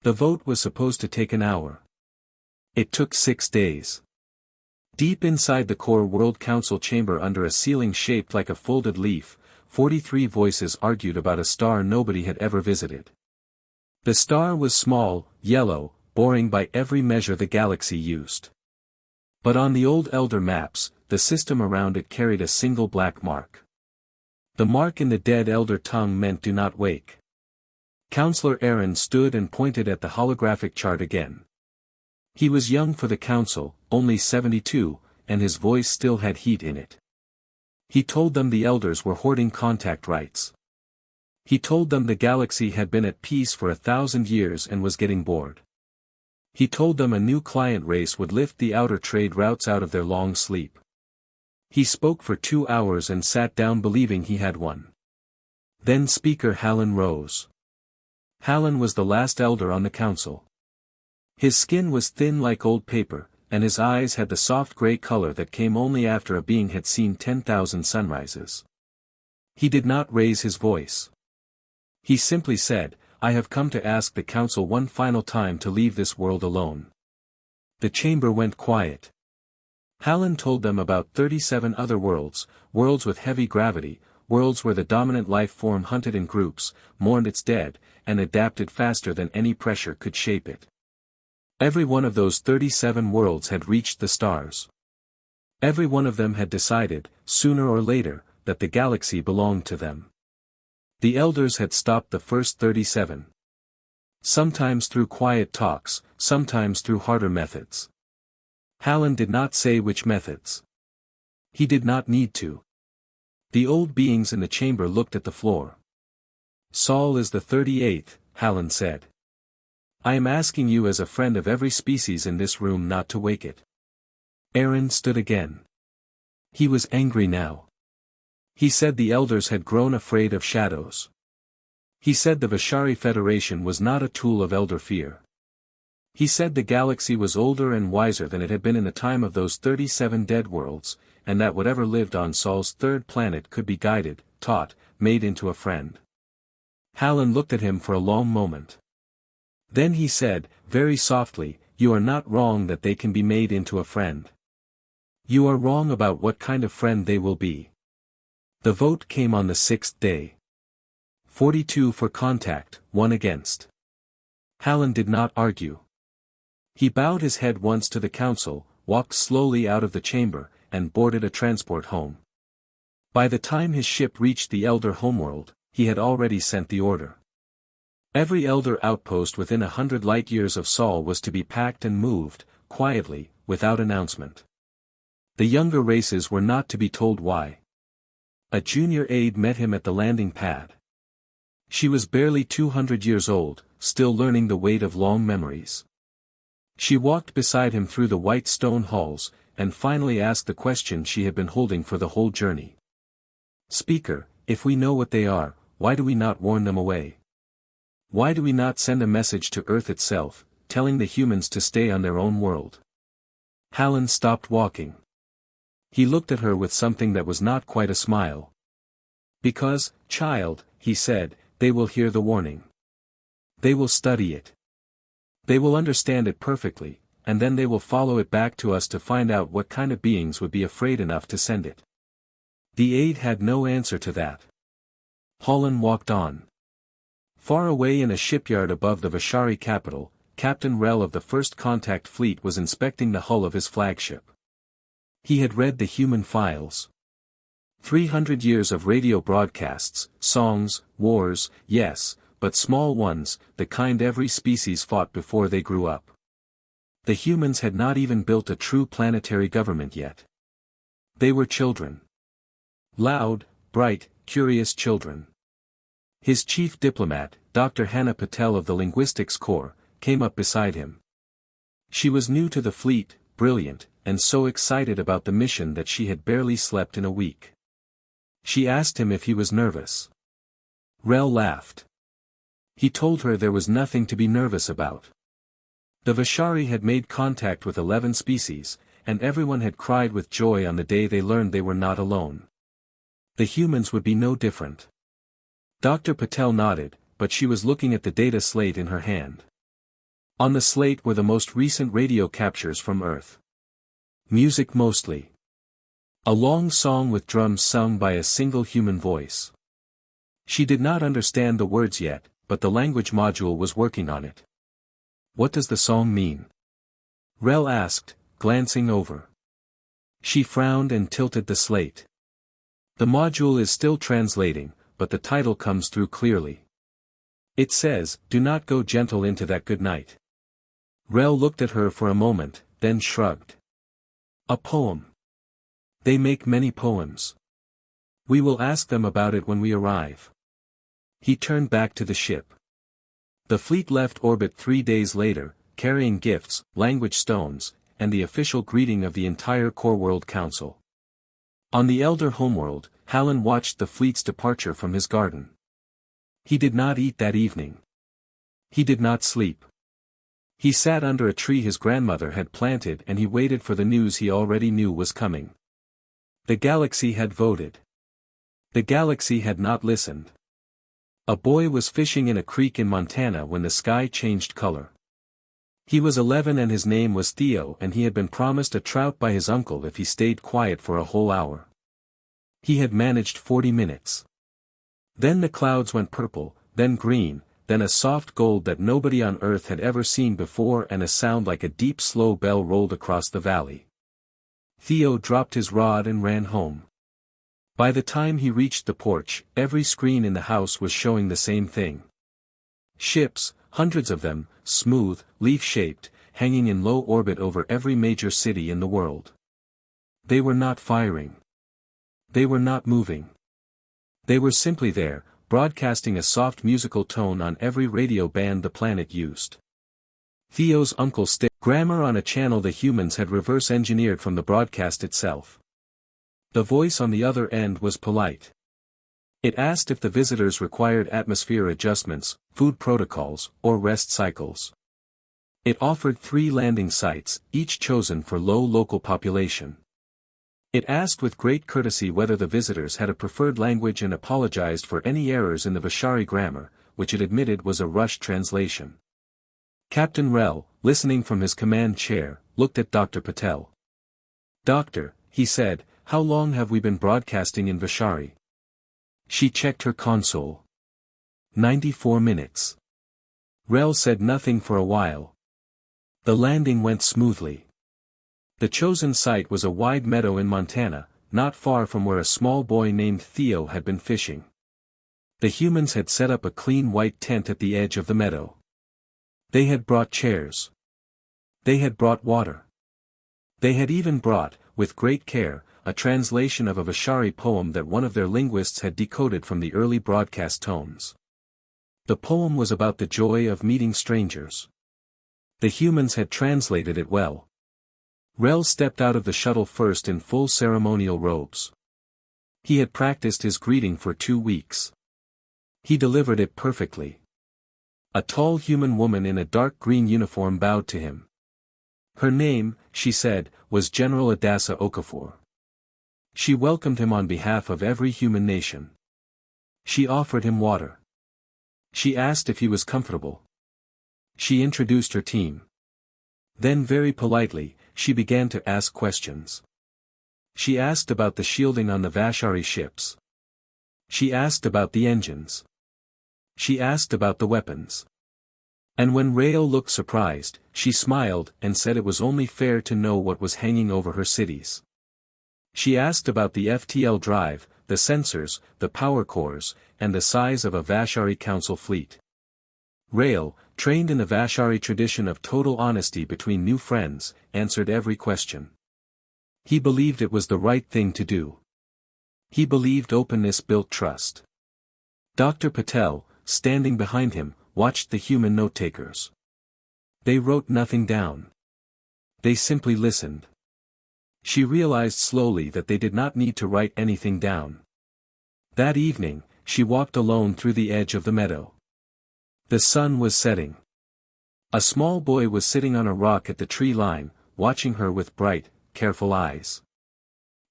The vote was supposed to take an hour. It took 6 days. Deep inside the core World Council chamber under a ceiling shaped like a folded leaf, 43 voices argued about a star nobody had ever visited. The star was small, yellow, boring by every measure the galaxy used. But on the old Elder maps, the system around it carried a single black mark. The mark in the dead Elder tongue meant "do not wake." Counselor Aaron stood and pointed at the holographic chart again. He was young for the council, only 72, and his voice still had heat in it. He told them the elders were hoarding contact rights. He told them the galaxy had been at peace for 1,000 years and was getting bored. He told them a new client race would lift the outer trade routes out of their long sleep. He spoke for 2 hours and sat down believing he had won. Then Speaker Hallen rose. Hallen was the last elder on the council. His skin was thin like old paper, and his eyes had the soft gray color that came only after a being had seen 10,000 sunrises. He did not raise his voice. He simply said, "I have come to ask the council one final time to leave this world alone." The chamber went quiet. Hallen told them about 37 other worlds, worlds with heavy gravity, worlds where the dominant life form hunted in groups, mourned its dead, and adapted faster than any pressure could shape it. Every one of those 37 worlds had reached the stars. Every one of them had decided, sooner or later, that the galaxy belonged to them. The elders had stopped the first 37. Sometimes through quiet talks, sometimes through harder methods. Hallen did not say which methods. He did not need to. The old beings in the chamber looked at the floor. "Sol is the 38th, Hallen said. "I am asking you as a friend of every species in this room not to wake it." Aaron stood again. He was angry now. He said the elders had grown afraid of shadows. He said the Vishari Federation was not a tool of elder fear. He said the galaxy was older and wiser than it had been in the time of those 37 dead worlds, and that whatever lived on Sol's third planet could be guided, taught, made into a friend. Hallen looked at him for a long moment. Then he said, very softly, "You are not wrong that they can be made into a friend. You are wrong about what kind of friend they will be." The vote came on the 6th day. 42 for contact, 1 against. Hallen did not argue. He bowed his head once to the council, walked slowly out of the chamber, and boarded a transport home. By the time his ship reached the Elder homeworld, he had already sent the order. Every Elder outpost within 100 light-years of Sol was to be packed and moved, quietly, without announcement. The younger races were not to be told why. A junior aide met him at the landing pad. She was barely 200 years old, still learning the weight of long memories. She walked beside him through the white stone halls, and finally asked the question she had been holding for the whole journey. "Speaker, if we know what they are, why do we not warn them away? Why do we not send a message to Earth itself, telling the humans to stay on their own world?" Hallen stopped walking. He looked at her with something that was not quite a smile. "Because, child," he said, "they will hear the warning. They will study it. They will understand it perfectly, and then they will follow it back to us to find out what kind of beings would be afraid enough to send it." The aide had no answer to that. Hallen walked on. Far away in a shipyard above the Vishari capital, Captain Rel of the First Contact Fleet was inspecting the hull of his flagship. He had read the human files. 300 years of radio broadcasts, songs, wars, yes, but small ones, the kind every species fought before they grew up. The humans had not even built a true planetary government yet. They were children. Loud, bright, curious children. His chief diplomat, Dr. Hannah Patel of the Linguistics Corps, came up beside him. She was new to the fleet, brilliant, and so excited about the mission that she had barely slept in a week. She asked him if he was nervous. Rel laughed. He told her there was nothing to be nervous about. The Vishari had made contact with 11 species, and everyone had cried with joy on the day they learned they were not alone. The humans would be no different. Dr. Patel nodded, but she was looking at the data slate in her hand. On the slate were the most recent radio captures from Earth. Music mostly. A long song with drums sung by a single human voice. She did not understand the words yet, but the language module was working on it. What does the song mean? Rel asked, glancing over. She frowned and tilted the slate. The module is still translating, but the title comes through clearly. It says, "Do not go gentle into that good night." Rel looked at her for a moment, then shrugged. A poem. They make many poems. We will ask them about it when we arrive. He turned back to the ship. The fleet left orbit 3 days later, carrying gifts, language stones, and the official greeting of the entire Core World Council. On the elder homeworld, Hallen watched the fleet's departure from his garden. He did not eat that evening. He did not sleep. He sat under a tree his grandmother had planted and he waited for the news he already knew was coming. The galaxy had voted. The galaxy had not listened. A boy was fishing in a creek in Montana when the sky changed color. He was 11 and his name was Theo and he had been promised a trout by his uncle if he stayed quiet for a whole hour. He had managed 40 minutes. Then the clouds went purple, then green, then a soft gold that nobody on Earth had ever seen before and a sound like a deep slow bell rolled across the valley. Theo dropped his rod and ran home. By the time he reached the porch, every screen in the house was showing the same thing. Ships, hundreds of them, smooth, leaf-shaped, hanging in low orbit over every major city in the world. They were not firing. They were not moving. They were simply there, broadcasting a soft musical tone on every radio band the planet used. Theo's uncle stated grammar on a channel the humans had reverse-engineered from the broadcast itself. The voice on the other end was polite. It asked if the visitors required atmosphere adjustments, food protocols, or rest cycles. It offered 3 landing sites, each chosen for low local population. It asked with great courtesy whether the visitors had a preferred language and apologized for any errors in the Vishari grammar, which it admitted was a rushed translation. Captain Rel, listening from his command chair, looked at Dr. Patel. "Doctor," he said, "how long have we been broadcasting in Vishari?" She checked her console. 94 minutes. Rel said nothing for a while. The landing went smoothly. The chosen site was a wide meadow in Montana, not far from where a small boy named Theo had been fishing. The humans had set up a clean white tent at the edge of the meadow. They had brought chairs. They had brought water. They had even brought, with great care, a translation of a Vishari poem that one of their linguists had decoded from the early broadcast tones. The poem was about the joy of meeting strangers. The humans had translated it well. Rel stepped out of the shuttle first in full ceremonial robes. He had practiced his greeting for 2 weeks. He delivered it perfectly. A tall human woman in a dark green uniform bowed to him. Her name, she said, was General Adassa Okafor. She welcomed him on behalf of every human nation. She offered him water. She asked if he was comfortable. She introduced her team. Then very politely, she began to ask questions. She asked about the shielding on the Vishari ships. She asked about the engines. She asked about the weapons. And when Rael looked surprised, she smiled and said it was only fair to know what was hanging over her cities. She asked about the FTL drive, the sensors, the power cores, and the size of a Vishari Council fleet. Rael, trained in the Vishari tradition of total honesty between new friends, answered every question. He believed it was the right thing to do. He believed openness built trust. Dr. Patel, standing behind him, watched the human note-takers. They wrote nothing down. They simply listened. She realized slowly that they did not need to write anything down. That evening, she walked alone through the edge of the meadow. The sun was setting. A small boy was sitting on a rock at the tree line, watching her with bright, careful eyes.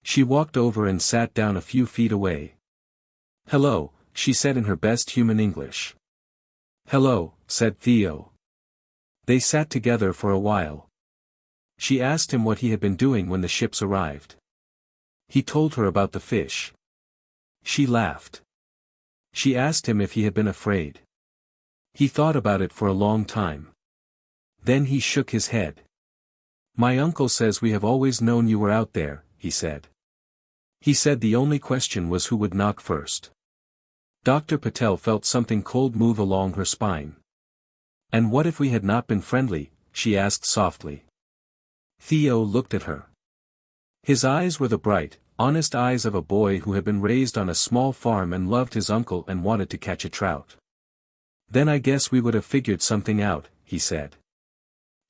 She walked over and sat down a few feet away. "Hello," she said in her best human English. "Hello," said Theo. They sat together for a while. She asked him what he had been doing when the ships arrived. He told her about the fish. She laughed. She asked him if he had been afraid. He thought about it for a long time. Then he shook his head. "My uncle says we have always known you were out there," he said. He said the only question was who would knock first. Dr. Patel felt something cold move along her spine. "And what if we had not been friendly?" she asked softly. Theo looked at her. His eyes were the bright, honest eyes of a boy who had been raised on a small farm and loved his uncle and wanted to catch a trout. "Then I guess we would have figured something out," he said.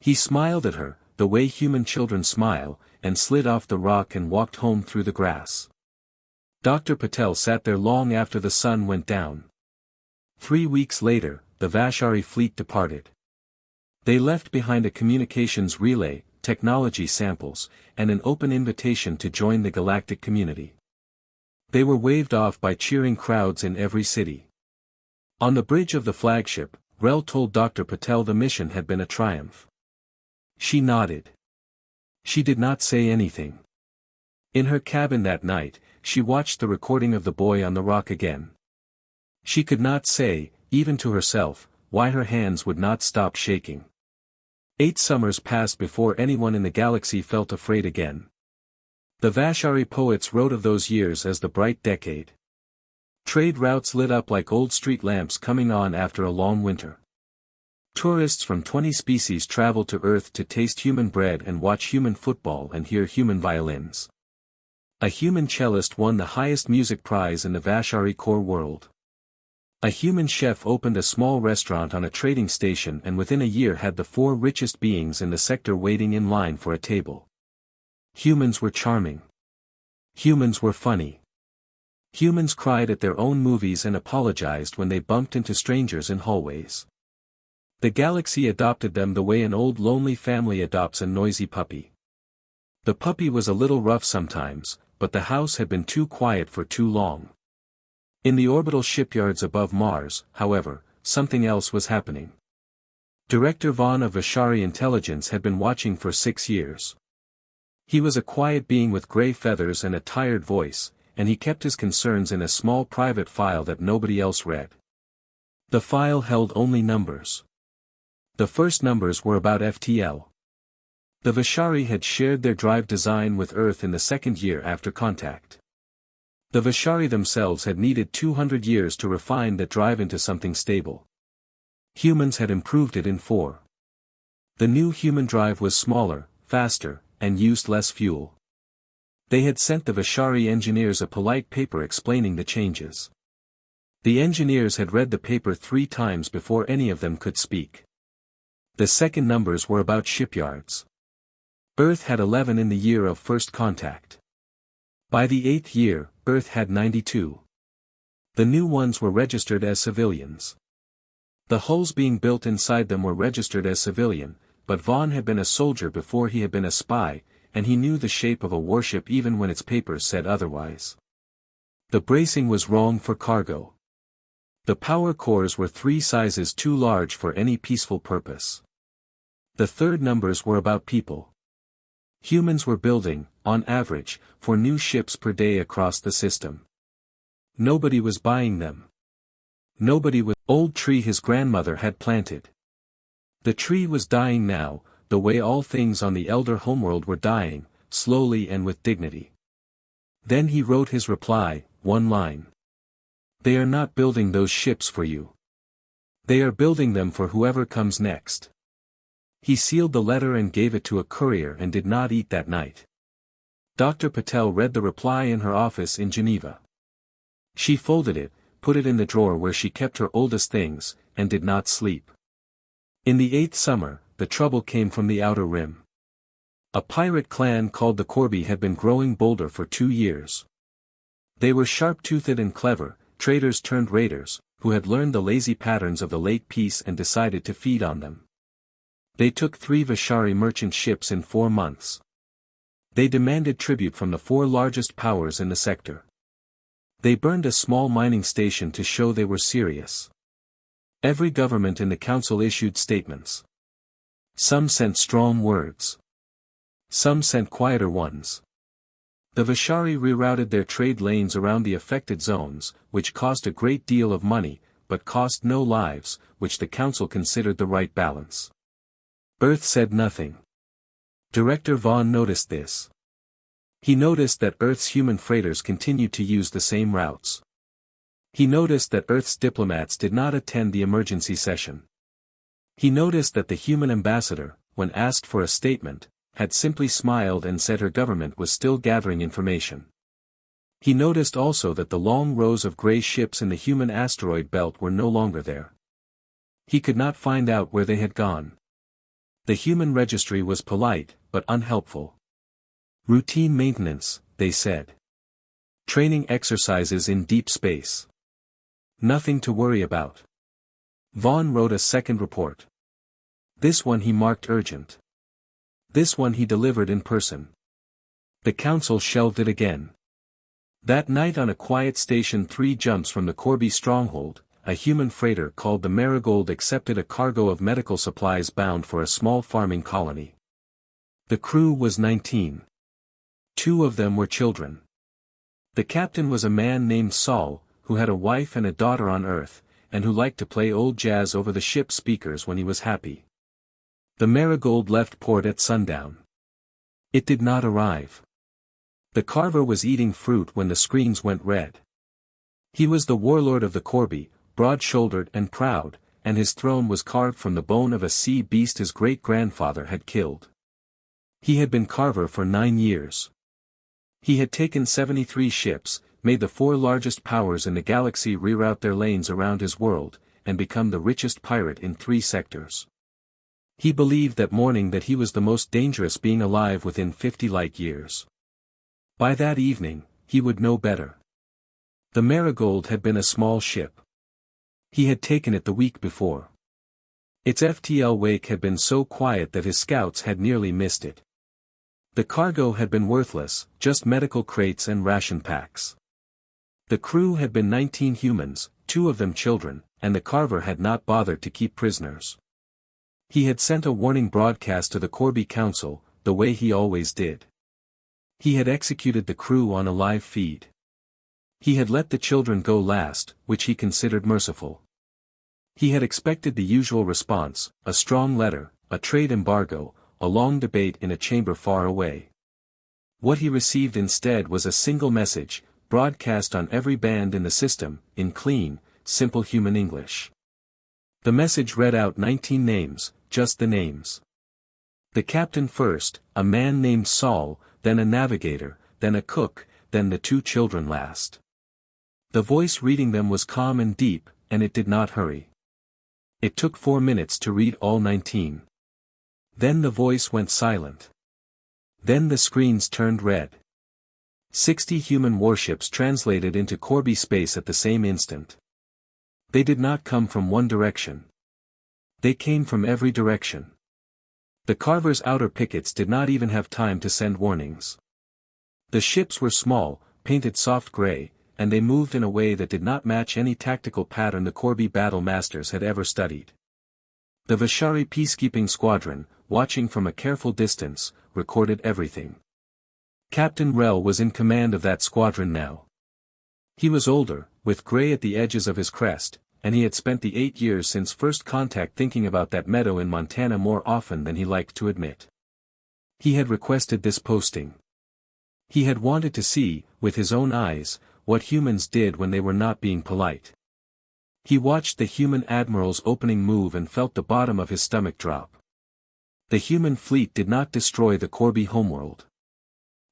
He smiled at her, the way human children smile, and slid off the rock and walked home through the grass. Dr. Patel sat there long after the sun went down. 3 weeks later, the Vashari fleet departed. They left behind a communications relay, technology samples, and an open invitation to join the galactic community. They were waved off by cheering crowds in every city. On the bridge of the flagship, Rel told Dr. Patel the mission had been a triumph. She nodded. She did not say anything. In her cabin that night, she watched the recording of the boy on the rock again. She could not say, even to herself, why her hands would not stop shaking. 8 summers passed before anyone in the galaxy felt afraid again. The Vashari poets wrote of those years as the bright decade. Trade routes lit up like old street lamps coming on after a long winter. Tourists from 20 species traveled to Earth to taste human bread and watch human football and hear human violins. A human cellist won the highest music prize in the Vashari core world. A human chef opened a small restaurant on a trading station and within a year had the 4 richest beings in the sector waiting in line for a table. Humans were charming. Humans were funny. Humans cried at their own movies and apologized when they bumped into strangers in hallways. The galaxy adopted them the way an old lonely family adopts a noisy puppy. The puppy was a little rough sometimes, but the house had been too quiet for too long. In the orbital shipyards above Mars, however, something else was happening. Director Vaughn of Vashari Intelligence had been watching for 6 years. He was a quiet being with gray feathers and a tired voice, and he kept his concerns in a small private file that nobody else read. The file held only numbers. The first numbers were about FTL. The Vashari had shared their drive design with Earth in the 2nd year after contact. The Vashari themselves had needed 200 years to refine that drive into something stable. Humans had improved it in 4. The new human drive was smaller, faster, and used less fuel. They had sent the Vashari engineers a polite paper explaining the changes. The engineers had read the paper 3 times before any of them could speak. The second numbers were about shipyards. Earth had 11 in the year of first contact. By the 8th year, Earth had 92. The new ones were registered as civilians. The hulls being built inside them were registered as civilian, but Vaughn had been a soldier before he had been a spy, and he knew the shape of a warship even when its papers said otherwise. The bracing was wrong for cargo. The power cores were 3 sizes too large for any peaceful purpose. The third numbers were about people. Humans were building, on average, 4 new ships per day across the system. Nobody was buying them. Nobody was old tree his grandmother had planted. The tree was dying now, the way all things on the elder homeworld were dying, slowly and with dignity. Then he wrote his reply, 1 line. They are not building those ships for you. They are building them for whoever comes next. He sealed the letter and gave it to a courier and did not eat that night. Dr. Patel read the reply in her office in Geneva. She folded it, put it in the drawer where she kept her oldest things, and did not sleep. In the 8th summer, the trouble came from the outer rim. A pirate clan called the Corby had been growing bolder for 2 years. They were sharp-toothed and clever, traders turned raiders, who had learned the lazy patterns of the late peace and decided to feed on them. They took 3 Vashari merchant ships in 4 months. They demanded tribute from the 4 largest powers in the sector. They burned a small mining station to show they were serious. Every government in the council issued statements. Some sent strong words. Some sent quieter ones. The Vishari rerouted their trade lanes around the affected zones, which cost a great deal of money, but cost no lives, which the council considered the right balance. Earth said nothing. Director Vaughn noticed this. He noticed that Earth's human freighters continued to use the same routes. He noticed that Earth's diplomats did not attend the emergency session. He noticed that the human ambassador, when asked for a statement, had simply smiled and said her government was still gathering information. He noticed also that the long rows of gray ships in the human asteroid belt were no longer there. He could not find out where they had gone. The human registry was polite, but unhelpful. Routine maintenance, they said. Training exercises in deep space. Nothing to worry about. Vaughn wrote a second report. This one he marked urgent. This one he delivered in person. The council shelved it again. That night on a quiet station 3 jumps from the Corby stronghold, a human freighter called the Marigold accepted a cargo of medical supplies bound for a small farming colony. The crew was 19. 2 of them were children. The captain was a man named Saul, who had a wife and a daughter on Earth, and who liked to play old jazz over the ship's speakers when he was happy. The Marigold left port at sundown. It did not arrive. The carver was eating fruit when the screens went red. He was the warlord of the Corby, broad-shouldered and proud, and his throne was carved from the bone of a sea beast his great-grandfather had killed. He had been carver for 9 years. He had taken 73 ships, made the 4 largest powers in the galaxy reroute their lanes around his world, and become the richest pirate in 3 sectors. He believed that morning that he was the most dangerous being alive within 50 light years. By that evening, he would know better. The Marigold had been a small ship. He had taken it the week before. Its FTL wake had been so quiet that his scouts had nearly missed it. The cargo had been worthless, just medical crates and ration packs. The crew had been 19 humans, 2 of them children, and the carver had not bothered to keep prisoners. He had sent a warning broadcast to the Corby Council, the way he always did. He had executed the crew on a live feed. He had let the children go last, which he considered merciful. He had expected the usual response, a strong letter, a trade embargo, a long debate in a chamber far away. What he received instead was a single message, broadcast on every band in the system, in clean, simple human English. The message read out 19 names, just the names. The captain first, a man named Saul, then a navigator, then a cook, then the 2 children last. The voice reading them was calm and deep, and it did not hurry. It took 4 minutes to read all 19. Then the voice went silent. Then the screens turned red. 60 human warships translated into Corby space at the same instant. They did not come from one direction. They came from every direction. The carver's outer pickets did not even have time to send warnings. The ships were small, painted soft gray, and they moved in a way that did not match any tactical pattern the Corby battle masters had ever studied. The Vishari peacekeeping squadron, watching from a careful distance, recorded everything. Captain Rel was in command of that squadron now. He was older, with gray at the edges of his crest, and he had spent the 8 years since first contact thinking about that meadow in Montana more often than he liked to admit. He had requested this posting. He had wanted to see, with his own eyes, what humans did when they were not being polite. He watched the human admiral's opening move and felt the bottom of his stomach drop. The human fleet did not destroy the Corby homeworld.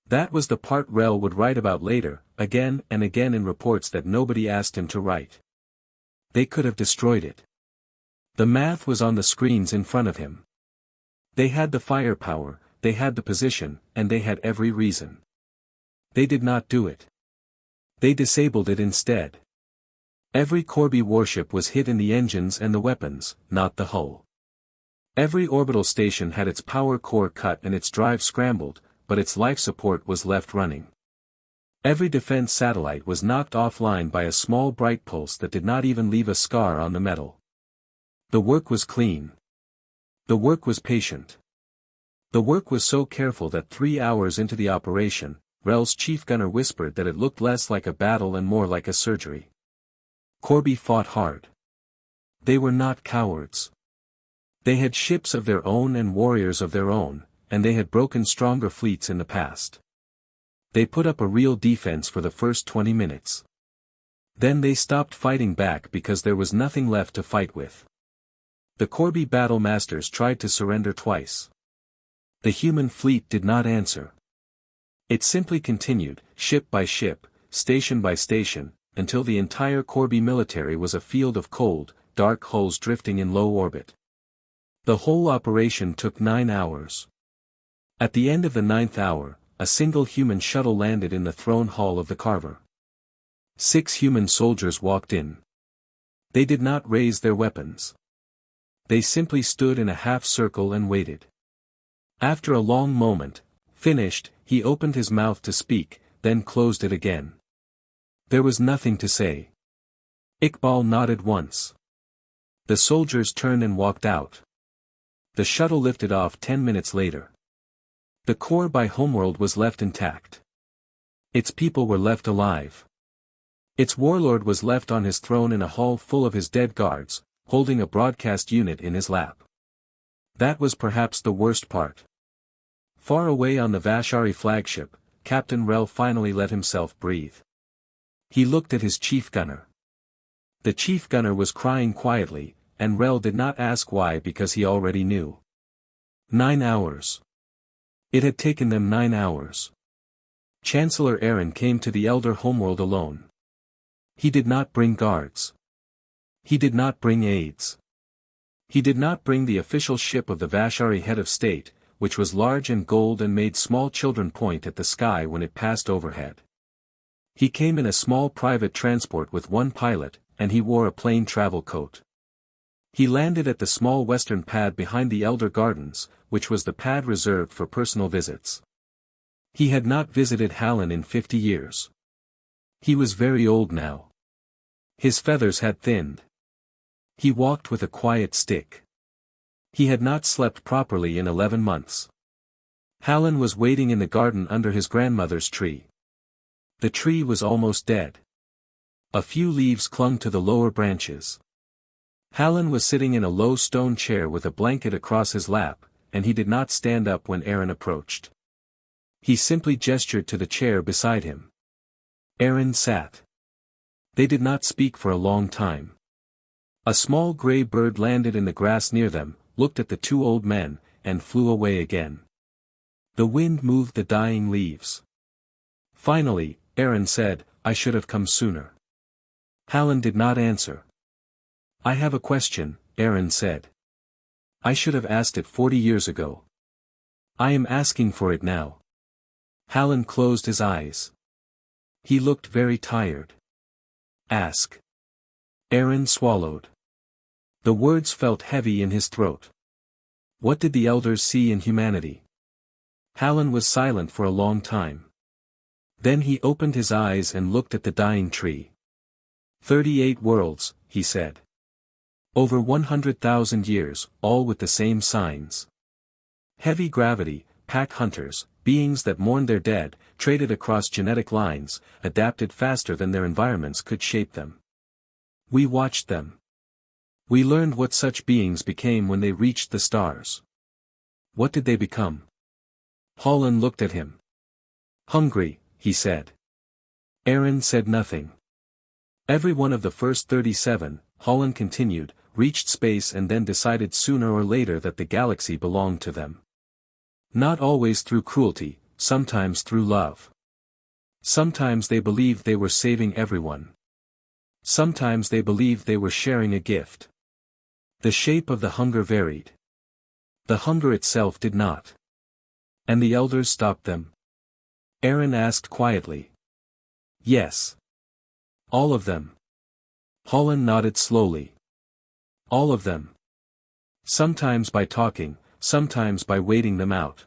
That was the part Rel would write about later, again and again in reports that nobody asked him to write. They could have destroyed it. The math was on the screens in front of him. They had the firepower, they had the position, and they had every reason. They did not do it. They disabled it instead. Every Corby warship was hit in the engines and the weapons, not the hull. Every orbital station had its power core cut and its drive scrambled, but its life support was left running. Every defense satellite was knocked offline by a small bright pulse that did not even leave a scar on the metal. The work was clean. The work was patient. The work was so careful that 3 hours into the operation, Rel's chief gunner whispered that it looked less like a battle and more like a surgery. Corby fought hard. They were not cowards. They had ships of their own and warriors of their own, and they had broken stronger fleets in the past. They put up a real defense for the first 20 minutes. Then they stopped fighting back because there was nothing left to fight with. The Corby battle masters tried to surrender twice. The human fleet did not answer. It simply continued, ship by ship, station by station, until the entire Corby military was a field of cold, dark hulls drifting in low orbit. The whole operation took 9 hours. At the end of the 9th hour, a single human shuttle landed in the throne hall of the Carver. 6 human soldiers walked in. They did not raise their weapons. They simply stood in a half-circle and waited. After a long moment, finished, he opened his mouth to speak, then closed it again. There was nothing to say. Iqbal nodded once. The soldiers turned and walked out. The shuttle lifted off 10 minutes later. The core by Homeworld was left intact. Its people were left alive. Its warlord was left on his throne in a hall full of his dead guards, holding a broadcast unit in his lap. That was perhaps the worst part. Far away on the Vashari flagship, Captain Rel finally let himself breathe. He looked at his chief gunner. The chief gunner was crying quietly, and Rel did not ask why because he already knew. 9 hours. It had taken them 9 hours. Chancellor Aaron came to the Elder Homeworld alone. He did not bring guards. He did not bring aides. He did not bring the official ship of the Vashari head of state, which was large and gold and made small children point at the sky when it passed overhead. He came in a small private transport with one pilot, and he wore a plain travel coat. He landed at the small western pad behind the Elder Gardens, which was the pad reserved for personal visits. He had not visited Hallen in 50 years. He was very old now. His feathers had thinned. He walked with a quiet stick. He had not slept properly in 11 months. Hallen was waiting in the garden under his grandmother's tree. The tree was almost dead. A few leaves clung to the lower branches. Hallen was sitting in a low stone chair with a blanket across his lap, and he did not stand up when Aaron approached. He simply gestured to the chair beside him. Aaron sat. They did not speak for a long time. A small gray bird landed in the grass near them, looked at the two old men, and flew away again. The wind moved the dying leaves. Finally, Aaron said, "I should have come sooner." Hallen did not answer. "I have a question," Aaron said. "I should have asked it 40 years ago. I am asking for it now." Hallen closed his eyes. He looked very tired. "Ask." Aaron swallowed. The words felt heavy in his throat. What did the elders see in humanity? Hallen was silent for a long time. Then he opened his eyes and looked at the dying tree. 38 worlds, he said. Over 100,000 years, all with the same signs. Heavy gravity, pack hunters, beings that mourned their dead, traded across genetic lines, adapted faster than their environments could shape them. We watched them. We learned what such beings became when they reached the stars. What did they become? Hallen looked at him. Hungry, he said. Aaron said nothing. Every one of the first 37, Hallen continued, reached space and then decided sooner or later that the galaxy belonged to them. Not always through cruelty, sometimes through love. Sometimes they believed they were saving everyone. Sometimes they believed they were sharing a gift. The shape of the hunger varied. The hunger itself did not. And the elders stopped them? Aaron asked quietly. Yes. All of them. Hallen nodded slowly. All of them. Sometimes by talking, sometimes by waiting them out.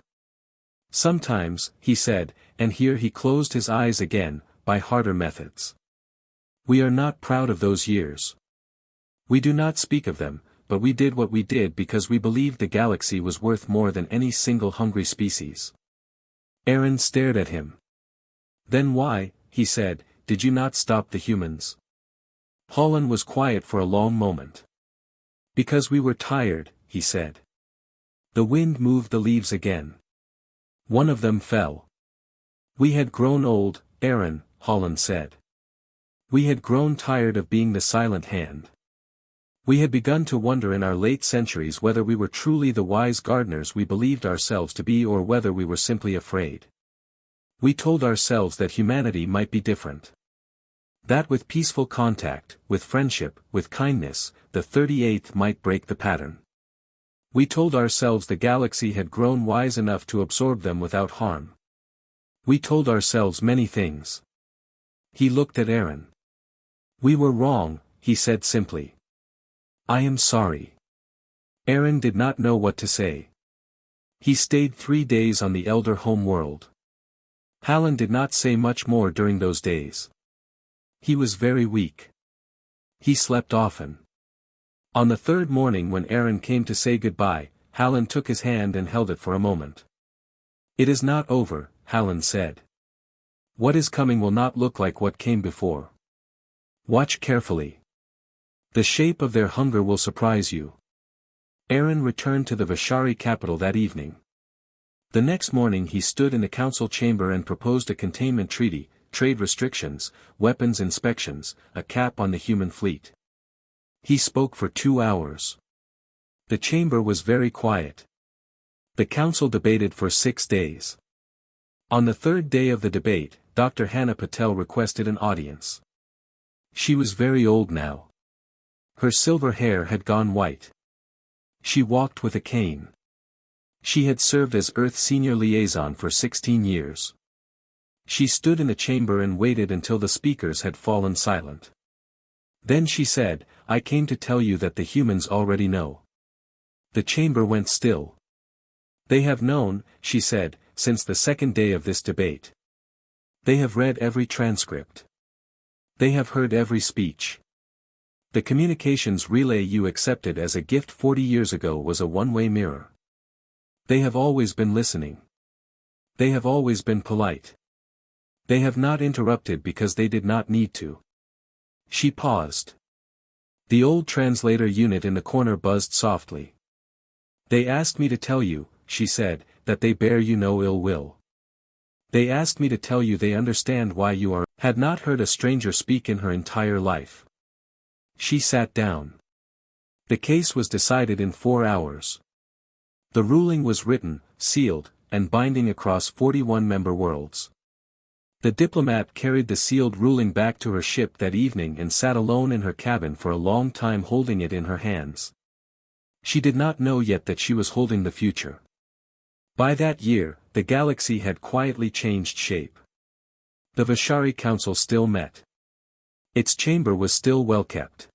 Sometimes, he said, and here he closed his eyes again, by harder methods. We are not proud of those years. We do not speak of them, but we did what we did because we believed the galaxy was worth more than any single hungry species. Aaron stared at him. Then why, he said, did you not stop the humans? Holland was quiet for a long moment. Because we were tired, he said. The wind moved the leaves again. One of them fell. We had grown old, Aaron, Holland said. We had grown tired of being the silent hand. We had begun to wonder in our late centuries whether we were truly the wise gardeners we believed ourselves to be or whether we were simply afraid. We told ourselves that humanity might be different. That with peaceful contact, with friendship, with kindness, the 38th might break the pattern. We told ourselves the galaxy had grown wise enough to absorb them without harm. We told ourselves many things. He looked at Aaron. We were wrong, he said simply. I am sorry. Aaron did not know what to say. He stayed 3 days on the elder home world. Hallen did not say much more during those days. He was very weak. He slept often. On the third morning when Aaron came to say goodbye, Hallen took his hand and held it for a moment. It is not over, Hallen said. What is coming will not look like what came before. Watch carefully. The shape of their hunger will surprise you. Aaron returned to the Vishari capital that evening. The next morning he stood in the council chamber and proposed a containment treaty, trade restrictions, weapons inspections, a cap on the human fleet. He spoke for 2 hours. The chamber was very quiet. The council debated for 6 days. On the third day of the debate, Dr. Hannah Patel requested an audience. She was very old now. Her silver hair had gone white. She walked with a cane. She had served as Earth's senior liaison for 16 years. She stood in the chamber and waited until the speakers had fallen silent. Then she said, I came to tell you that the humans already know. The chamber went still. They have known, she said, since the second day of this debate. They have read every transcript. They have heard every speech. The communications relay you accepted as a gift 40 years ago was a one-way mirror. They have always been listening. They have always been polite. They have not interrupted because they did not need to. She paused. The old translator unit in the corner buzzed softly. They asked me to tell you, she said, that they bear you no ill will. They asked me to tell you they understand why you are, had not heard a stranger speak in her entire life. She sat down. The case was decided in 4 hours. The ruling was written, sealed, and binding across 41 member worlds. The diplomat carried the sealed ruling back to her ship that evening and sat alone in her cabin for a long time holding it in her hands. She did not know yet that she was holding the future. By that year, the galaxy had quietly changed shape. The Vishari Council still met. Its chamber was still well kept.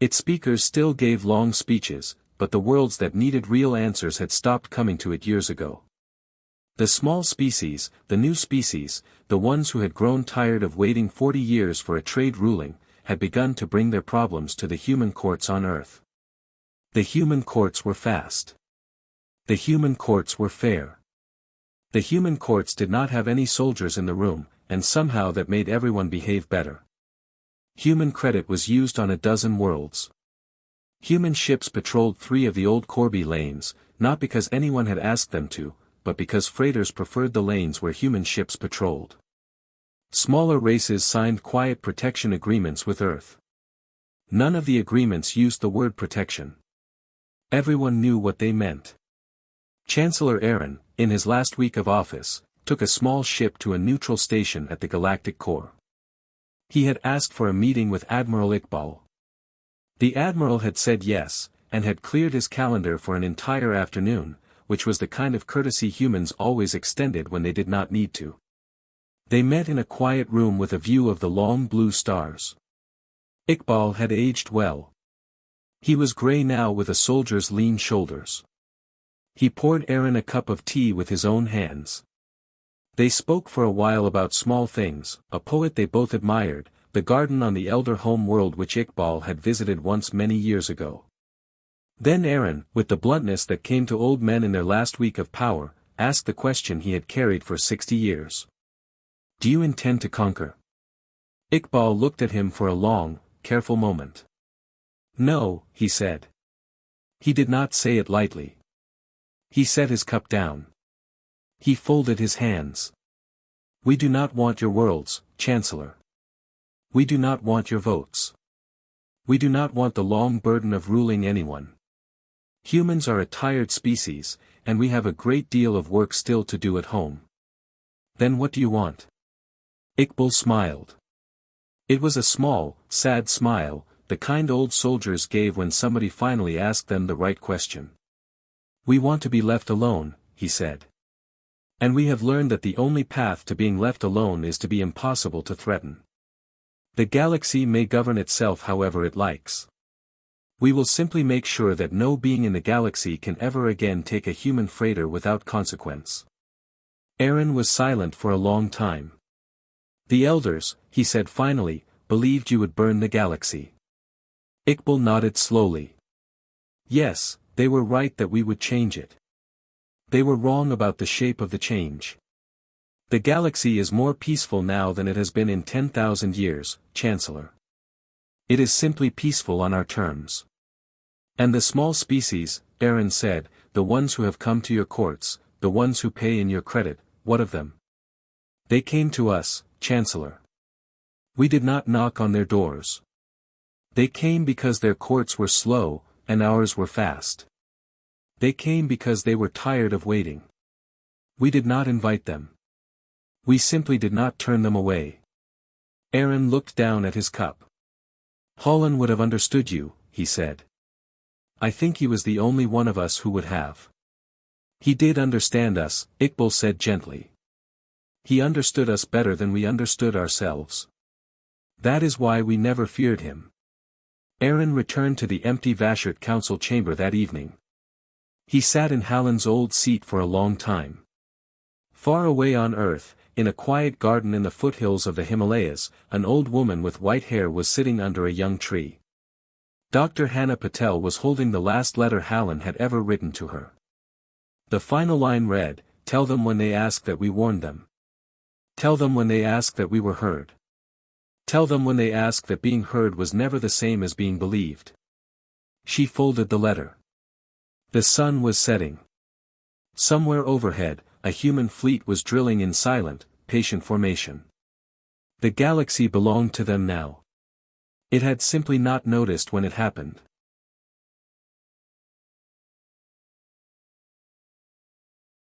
Its speakers still gave long speeches, but the worlds that needed real answers had stopped coming to it years ago. The small species, the new species, the ones who had grown tired of waiting 40 years for a trade ruling, had begun to bring their problems to the human courts on Earth. The human courts were fast. The human courts were fair. The human courts did not have any soldiers in the room, and somehow that made everyone behave better. Human credit was used on a dozen worlds. Human ships patrolled 3 of the old Corby lanes, not because anyone had asked them to, but because freighters preferred the lanes where human ships patrolled. Smaller races signed quiet protection agreements with Earth. None of the agreements used the word protection. Everyone knew what they meant. Chancellor Aaron, in his last week of office, took a small ship to a neutral station at the Galactic Core. He had asked for a meeting with Admiral Iqbal. The Admiral had said yes, and had cleared his calendar for an entire afternoon, which was the kind of courtesy humans always extended when they did not need to. They met in a quiet room with a view of the long blue stars. Iqbal had aged well. He was grey now with a soldier's lean shoulders. He poured Aaron a cup of tea with his own hands. They spoke for a while about small things, a poet they both admired, the garden on the elder home world which Iqbal had visited once many years ago. Then Aaron, with the bluntness that came to old men in their last week of power, asked the question he had carried for 60 years. Do you intend to conquer? Iqbal looked at him for a long, careful moment. No, he said. He did not say it lightly. He set his cup down. He folded his hands. We do not want your worlds, Chancellor. We do not want your votes. We do not want the long burden of ruling anyone. Humans are a tired species, and we have a great deal of work still to do at home. Then what do you want? Iqbal smiled. It was a small, sad smile, the kind old soldiers gave when somebody finally asked them the right question. We want to be left alone, he said. And we have learned that the only path to being left alone is to be impossible to threaten. The galaxy may govern itself however it likes. We will simply make sure that no being in the galaxy can ever again take a human freighter without consequence. Aaron was silent for a long time. The elders, he said finally, believed you would burn the galaxy. Iqbal nodded slowly. Yes, they were right that we would change it. They were wrong about the shape of the change. The galaxy is more peaceful now than it has been in 10,000 years, Chancellor. It is simply peaceful on our terms. And the small species, Aaron said, the ones who have come to your courts, the ones who pay in your credit, what of them? They came to us, Chancellor. We did not knock on their doors. They came because their courts were slow, and ours were fast. They came because they were tired of waiting. We did not invite them. We simply did not turn them away. Aaron looked down at his cup. Holland would have understood you, he said. I think he was the only one of us who would have. He did understand us, Iqbal said gently. He understood us better than we understood ourselves. That is why we never feared him. Aaron returned to the empty Vashert council chamber that evening. He sat in Hallen's old seat for a long time. Far away on Earth, in a quiet garden in the foothills of the Himalayas, an old woman with white hair was sitting under a young tree. Dr. Hannah Patel was holding the last letter Hallen had ever written to her. The final line read, "Tell them when they ask that we warned them. Tell them when they ask that we were heard. Tell them when they ask that being heard was never the same as being believed." She folded the letter. The sun was setting. Somewhere overhead, a human fleet was drilling in silent, patient formation. The galaxy belonged to them now. It had simply not noticed when it happened.